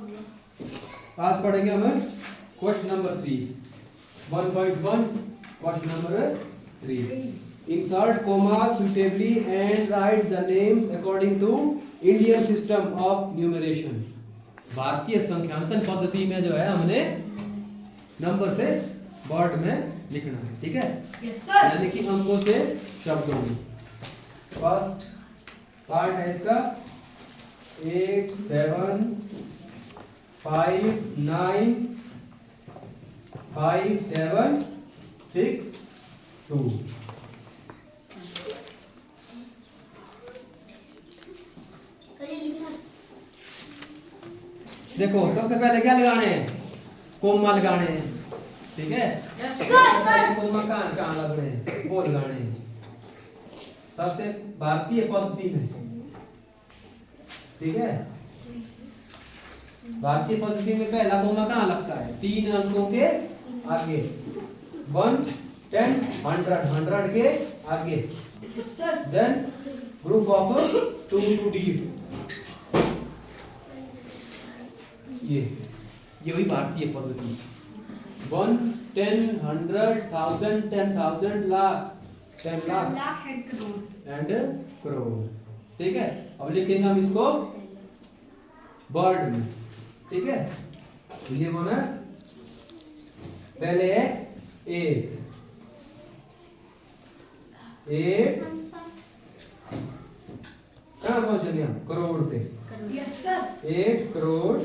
आज पढ़ेंगे हम question number 3 1.1 question number 3 insert comma suitably and write the names according to Indian system of numeration। भारतीय संख्यांकन पद्धति में जो है हमने नंबर से वर्ड में लिखना है, ठीक है? Yes sir. यानी कि अंकों से शब्दों में। फर्स्ट पार्ट है इसका 8 7 5 9 5 7 6 2। देखो सबसे पहले क्या लगाने हैं? कोमा लगाने हैं, ठीक है? Yes sir. कोमा कहाँ लगने हैं? वो लगाने हैं सबसे भारतीय पद्धति में, ठीक है? भारतीय पद्धति में पहला कोमा कहाँ लगता है? 3 अंकों के आगे, 1 10 100 के आगे, then group of 2 to D। ये वही भारतीय पद्धति 1 10 100 1000 10,000 लाख 10 लाख एंड करोड़, ठीक है? अब लिखेंगे हम इसको वर्ड में, ठीक है? ये माना पहले है 8 कहाँ पहुंचे हम? करोड़ पे। Yes sir. 8 करोड़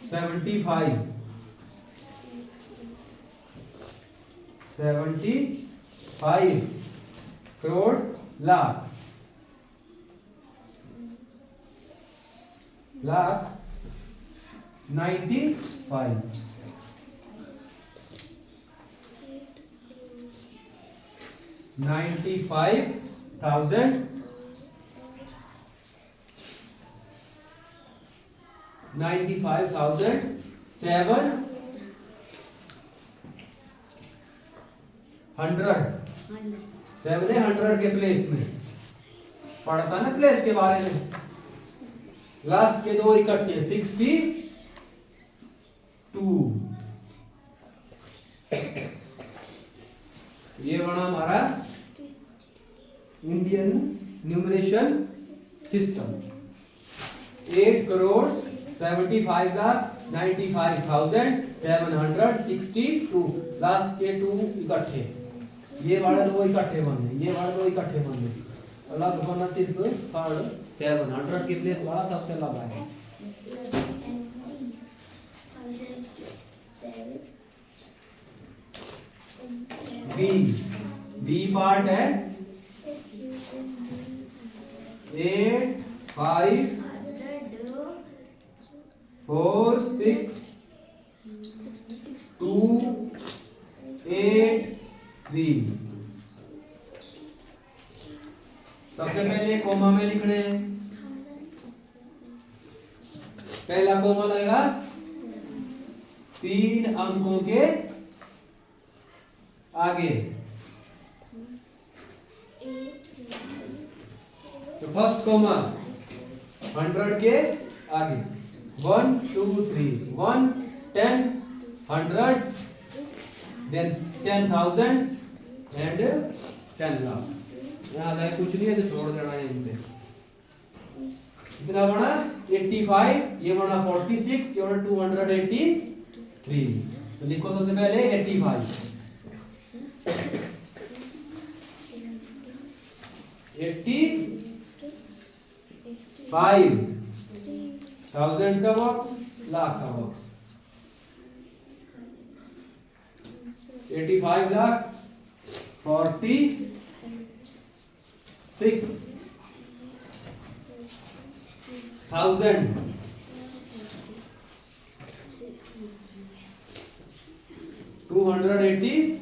75 करोड़ लाख 700 के प्लेस में पढ़ा था ना, प्लेस के बारे में। लास्ट के दो इकट्ठे 62। ये बना हमारा Indian numeration system. 8 crore 75,95,762। Last के 2 इकट्ठे, ये वाले 2 इकट्ठे बने, ये वाले 2 इकट्ठे बने। अलग बना सिर्फ 700 की प्लेस वाला सबसे अलग है। बी पार्ट है 8 5 4 6 2 8 3। सबसे पहले कोमा में लिखने हैं। पहला कोमा लगेगा 3 अंकों के आगे। तो फर्स्ट कोमा 100 के आगे 1 2 3 1 10 100 then 10,000 and 10 लाख। यहाँ जाए कुछ नहीं है तो छोड़ देना है इनपे। इतना बना 85, ये बना 46, ये बना 283। तो लिखो सबसे पहले 85 1000 का बॉक्स, लाख का बॉक्स। 85 लाख 46,000 283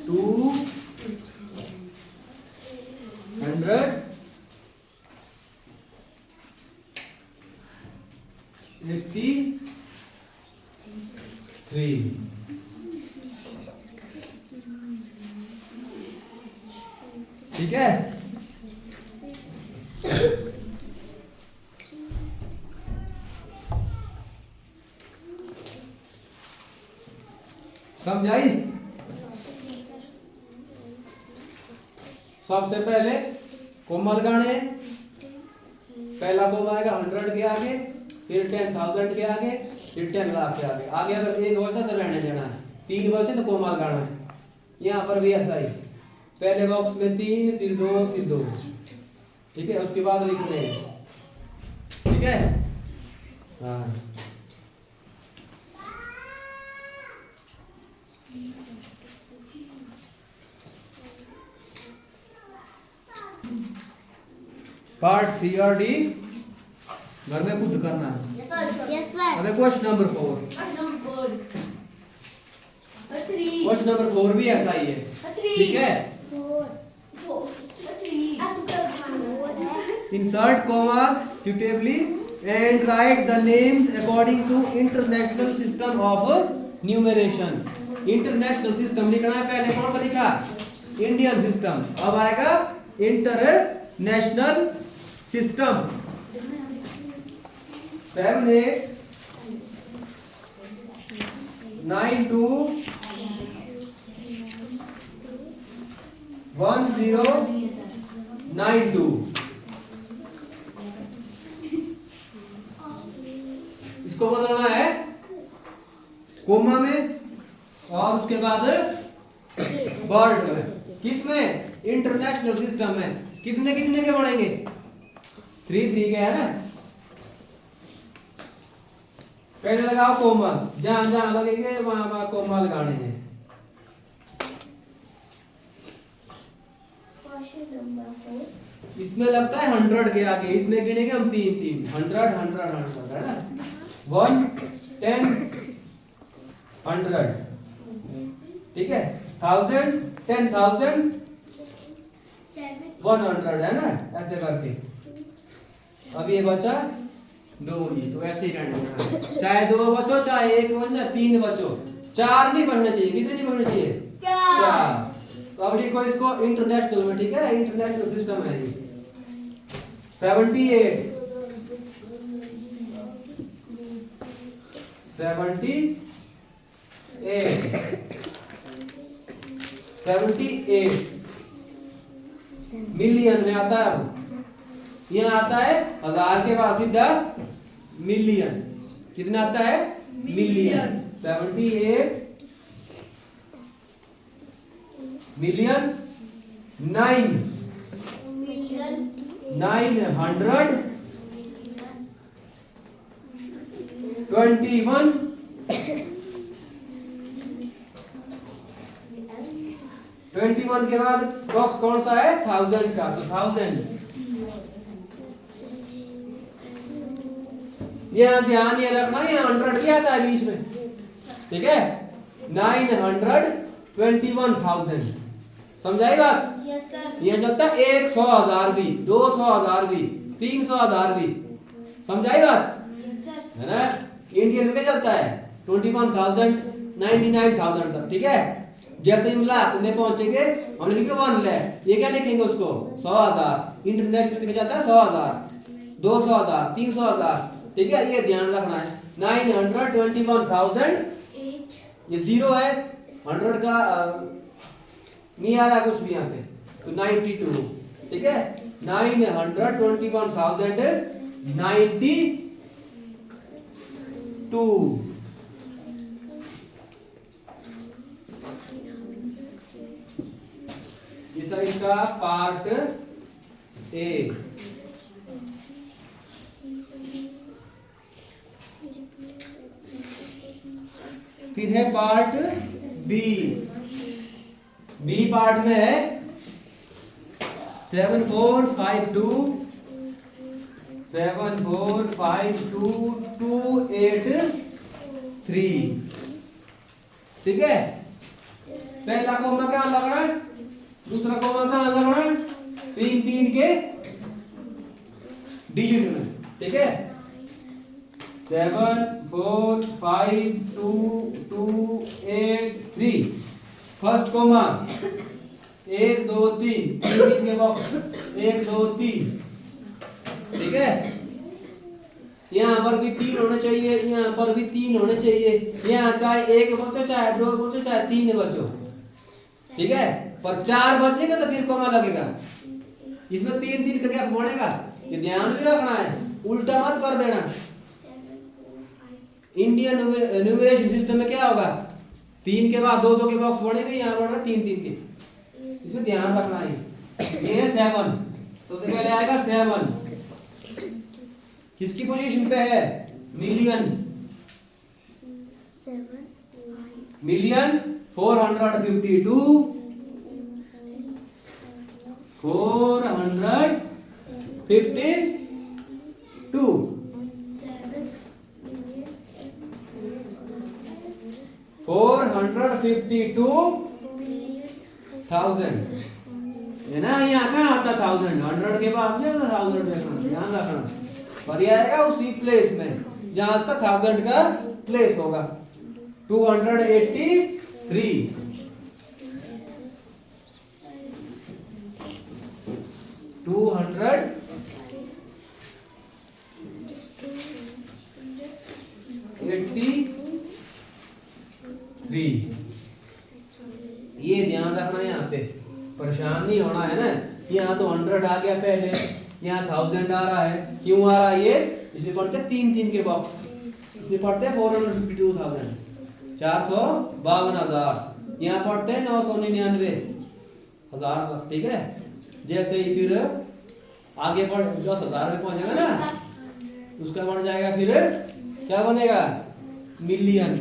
283। ठीक है? समझाई? सबसे पहले कोमा लगाने हैं। पहला कोमा आएगा 100 के आगे, फिर 10,000 के आगे, फिर 10 लाख के आगे। आगे अगर एक वर्ष तो रहने देना है, 3 वर्ष तो कोमा लगाना है। यहाँ पर भी ऐसा ही, पहले बॉक्स में 3, फिर 2, फिर 2, ठीक है। उसके बाद लिखने हैं, ठीक है। हाँ, पार्ट सी और डी घर में खुद करना है। Yes, sir. अबे क्वेश्चन नंबर 4, क्वेश्चन नंबर 4 भी ऐसा ही है, ठीक है। Insert commas suitably and write the names according to international system of numeration। International system लिखना है, पहले कौन सा लिखा? Indian system. अब आएगा इंटरनेशनल सिस्टम। 7 8 9 2 1 0 9 2। इसको बदलना है कोमा में और उसके बाद वर्ड में। किसमें? इंटरनेशनल सिस्टम में। कितने कितने के बढ़ेंगे? 3 3 के है ना। पहले लगाओ कोमा, जहां जहां लगेंगे वहां वहां कोमा लगाने हैं। इसमें लगता है 100 के आगे, इसमें गिनेंगे हम 3 3, 100 100 100 है ना। 1 10 100, ठीक है। 1000 10,000 100 है ना, ऐसे करके। अब ये बचा 2 ही, तो ऐसे ही रहने देना, चाहे 2 बचो चाहे 1 बचो 3 बचो, 4 नहीं बढ़ना चाहिए। कितने नहीं बढ़ने चाहिए? 4। तो अब लिखो इसको इंटरनेशनल में, ठीक है। इंटरनेशनल सिस्टम है ये। 78 78 78 मिलियन में आता है। यहाँ आता है 1000 के बाद सीधा मिलियन। कितना आता है? मिलियन। 78 मिलियन 9 900 21 21 के बाद बॉक्स कौन सा है? 1000 का, तो 1000। यहाँ ध्यान ये रखना, यहाँ 100 क्या आता है बीच में, ठीक है। 921,000 समझाई बात? Yes, sir. ये चलता है 100,000 भी, 200,000 भी, 300,000 भी। समझाई बात? Yes, sir. है ना। इंडियन में क्या चलता है? 21,000 99,000 तक, ठीक है। जैसे ही लाख में पहुंचेंगे हम लिखेंगे 1 लाख। ये क्या लिखेंगे उसको? 100,000। इंटरनेशनल लिखा जाता है 100,000, 200,000, 300,000, ठीक है। ये ध्यान रखना है। 921,000, ये 0 है, 100 का नहीं आ रहा कुछ भी यहाँ पे, तो 92, ठीक है। 921,092। ये था इसका पार्ट ए। फिर है पार्ट बी। बी पार्ट में है 7452 283, ठीक है। पहला कोमा कहाँ लगना है, दूसरा कोमा कहाँ लगना है? 3 3 के डिजिट में, ठीक है। 7452 फर्स्ट कोमा 1 2 3 3 के बॉक्स 1 2 3 ठीक है, यहाँ पर भी 3 होने चाहिए, यहाँ पर भी 3 होने चाहिए, यहाँ चाहे 1 बचो चाहे 2 बचो चाहे 3 बचो, ठीक है, पर 4 बचेगा तो फिर कोमा लगेगा, इसमें 3 का गैप बढ़ेगा, ये ध्यान भी रखना है, उल्टा मत कर देना। इंडियन न्यूमरेशन सिस्टम में क्या होगा, 3 के बाद 2 के बॉक्स बढ़ेंगे, यहाँ बढ़ रहा 3 के, इसमें ध्यान रखना है। ये 7 सबसे पहले आएगा 7, किसकी पोजीशन पे है, मिलियन, मिलियन 452 452,000 है ना, यहाँ कहाँ आता 1000, 100 के बाद में 1000 देखना, ध्यान रखना, पर ये आएगा उसी प्लेस में जहां उसका 1000 का प्लेस होगा। 283 283, ये ध्यान रखना है, यहाँ पे परेशान नहीं होना है ना, यहाँ तो 100 आ गया पहले, यहाँ 1000 आ रहा है, क्यों आ रहा है ये, इसमें पढ़ते 3 के बॉक्स, इसमें पढ़ते 452,000 452,000, यहाँ पढ़ते हैं 999,000, ठीक है, जैसे ही फिर आगे बढ़ 10,000 में पहुंचेगा ना, उसका बढ़ जाएगा, फिर क्या बनेगा, मिलियन,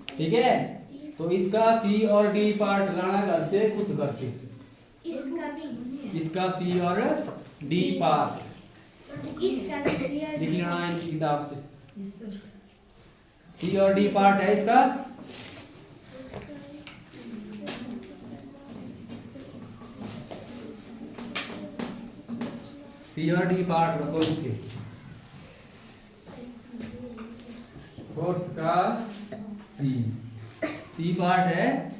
ठीक है। तो इसका सी और डी पार्ट लाना घर से खुद करके, इसका सी और डी पार्ट लिख लेना है इनकी किताब से, सी और डी पार्ट है इसका, सी और डी पार्ट रखो लिखे। फोर्थ का सी पार्ट है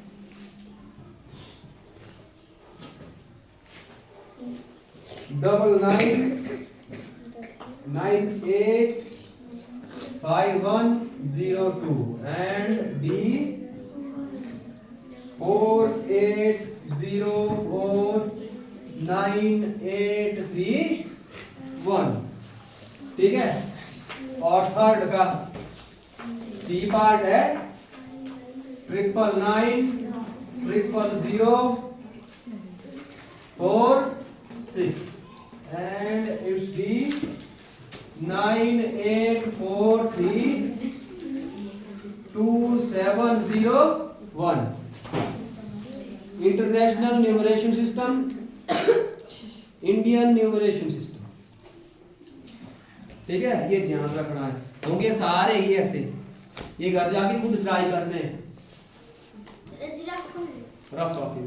99985102 and D 48049831, ठीक है। और थर्ड का सी पार्ट है 9990046 and it's D 984327001, international numeration system, Indian numeration system, ठीक है, ये ध्यान रखना है, होंगे सारे ही ऐसे, ये घर जाके खुद ट्राई करने हैं, रफ कॉपी।